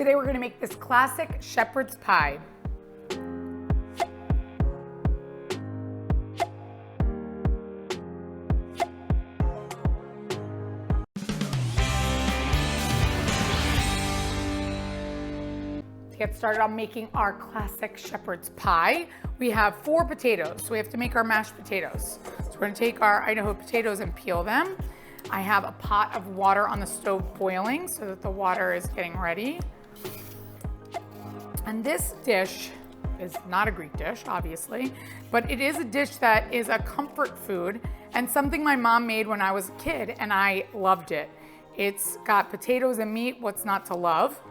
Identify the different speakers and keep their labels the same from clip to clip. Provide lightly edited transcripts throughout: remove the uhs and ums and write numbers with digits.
Speaker 1: Today we're going to make this classic shepherd's pie. To get started on making our classic shepherd's pie, we have 4 potatoes, so we have to make our mashed potatoes. So we're going to take our Idaho potatoes and peel them. I have a pot of water on the stove boiling so that the water is getting ready. And this dish is not a Greek dish, obviously, but it is a dish that is a comfort food and something my mom made when I was a kid, and I loved it. It's got potatoes and meat, what's not to love?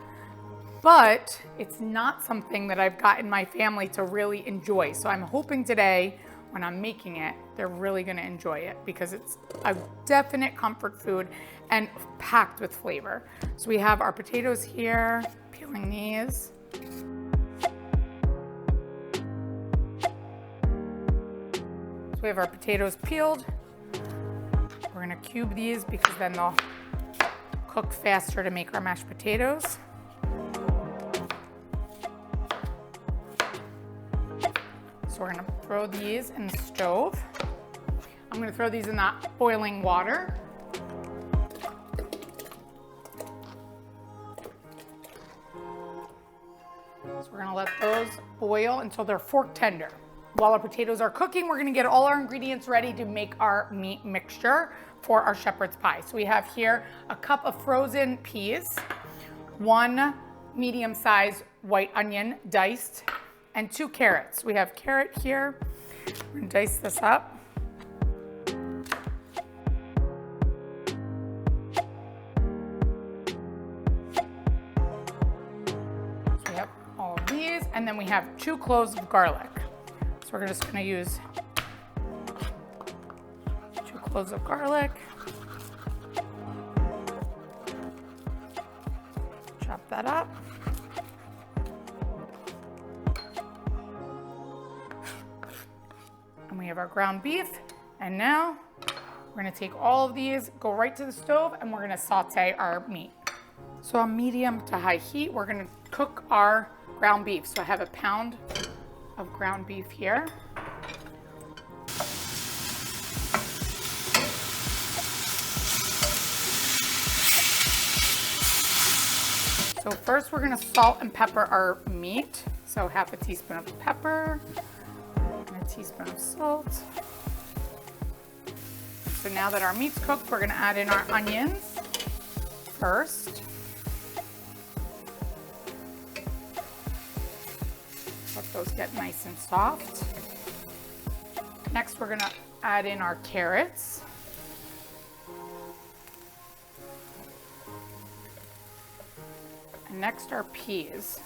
Speaker 1: But it's not something that I've gotten my family to really enjoy. So I'm hoping today, when I'm making it, they're really gonna enjoy it because it's a definite comfort food and packed with flavor. So we have our potatoes here, peeling these. So we have our potatoes peeled. We're gonna cube these because then they'll cook faster to make our mashed potatoes. So we're gonna throw these in the stove. I'm gonna throw these in that boiling water. So we're gonna let those boil until they're fork tender. While our potatoes are cooking, we're gonna get all our ingredients ready to make our meat mixture for our shepherd's pie. So we have here a cup of frozen peas, 1 medium-sized white onion diced, and 2 carrots. We have carrot here. We're gonna dice this up. So we have all of these, and then we have 2 cloves of garlic. So we're just gonna use 2 cloves of garlic. Chop that up. And we have our ground beef. And now we're gonna take all of these, go right to the stove, and we're gonna saute our meat. So on medium to high heat, we're gonna cook our ground beef. So I have a pound of ground beef here. So first we're gonna salt and pepper our meat. So half a teaspoon of pepper, and a teaspoon of salt. So now that our meat's cooked, we're gonna add in our onions first. Let those get nice and soft. Next, we're gonna add in our carrots. And next, our peas.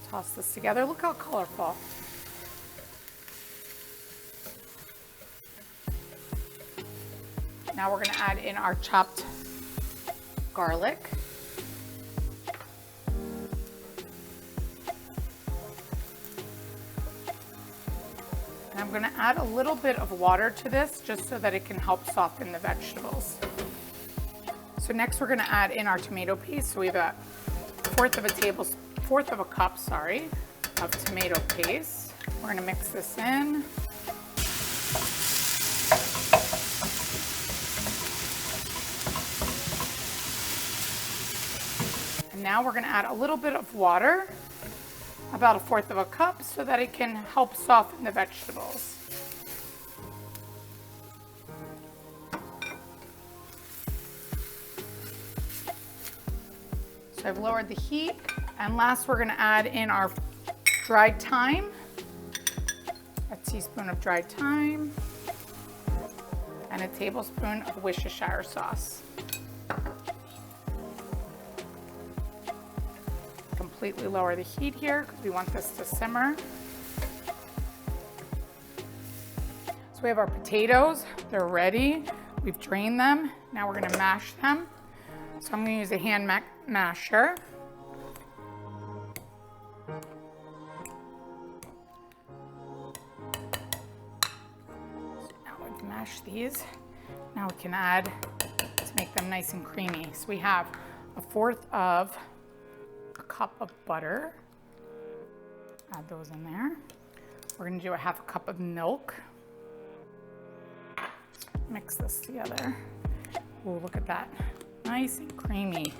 Speaker 1: Toss this together. Look how colorful. Now we're gonna add in our chopped garlic. And I'm gonna add a little bit of water to this just so that it can help soften the vegetables. So next we're gonna add in our tomato paste. So we have a fourth of a cup, of tomato paste. We're gonna mix this in. And now we're gonna add a little bit of water, about a fourth of a cup, so that it can help soften the vegetables. So I've lowered the heat. And last, we're gonna add in our dried thyme, a teaspoon of dried thyme, and a tablespoon of Worcestershire sauce. Completely lower the heat here because we want this to simmer. So we have our potatoes, they're ready. We've drained them. Now we're gonna mash them. So I'm gonna use a hand masher. So now we've mashed these Now we can add to make them nice and creamy. So we have 1/4 of a cup of butter. Add those in there. We're gonna do 1/2 cup of milk. Mix this together. Oh, look at that. Nice and creamy.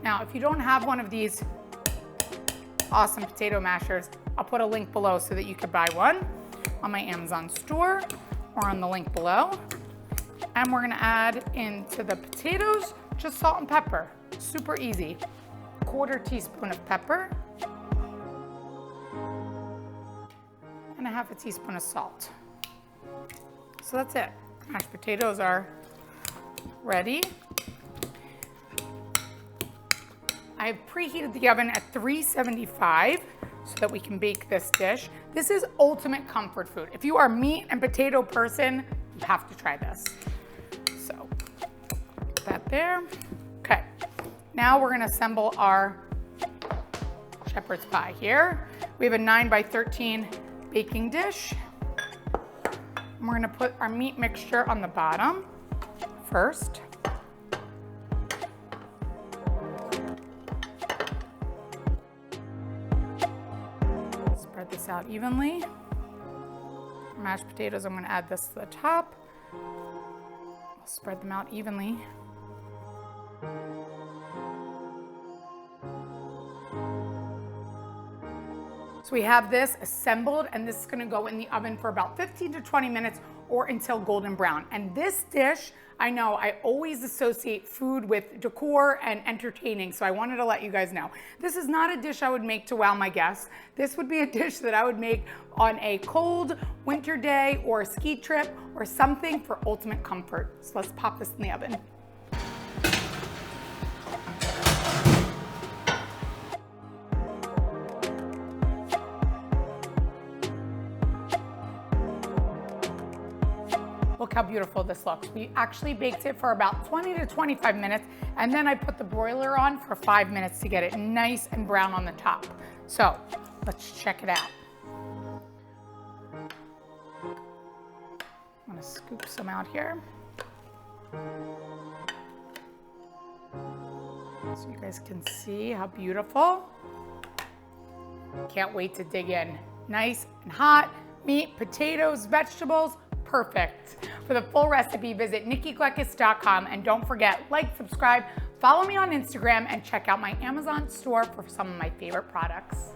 Speaker 1: Now, if you don't have one of these awesome potato mashers, I'll put a link below so that you could buy one on my Amazon store or on the link below. And we're gonna add into the potatoes just salt and pepper. Super easy. 1/4 teaspoon of pepper. And 1/2 teaspoon of salt. So that's it. Mashed potatoes are ready. I have preheated the oven at 375 so that we can bake this dish. This is ultimate comfort food. If you are a meat and potato person, you have to try this. So, put that there. Okay, now we're gonna assemble our shepherd's pie here. We have a 9 by 13 baking dish. And we're gonna put our meat mixture on the bottom first. Spread this out evenly. Mashed potatoes, I'm gonna add this to the top. I'll spread them out evenly. So we have this assembled, and this is gonna go in the oven for about 15 to 20 minutes or until golden brown. And this dish, I know I always associate food with decor and entertaining, so I wanted to let you guys know. This is not a dish I would make to wow my guests. This would be a dish that I would make on a cold winter day or a ski trip or something for ultimate comfort. So let's pop this in the oven. Look how beautiful this looks. We actually baked it for about 20 to 25 minutes, and then I put the broiler on for 5 minutes to get it nice and brown on the top. So let's check it out. I'm gonna scoop some out here, so you guys can see how beautiful. Can't wait to dig in. Nice and hot, meat, potatoes, vegetables, perfect. For the full recipe, visit nikkikleckis.com, and don't forget, like, subscribe, follow me on Instagram, and check out my Amazon store for some of my favorite products.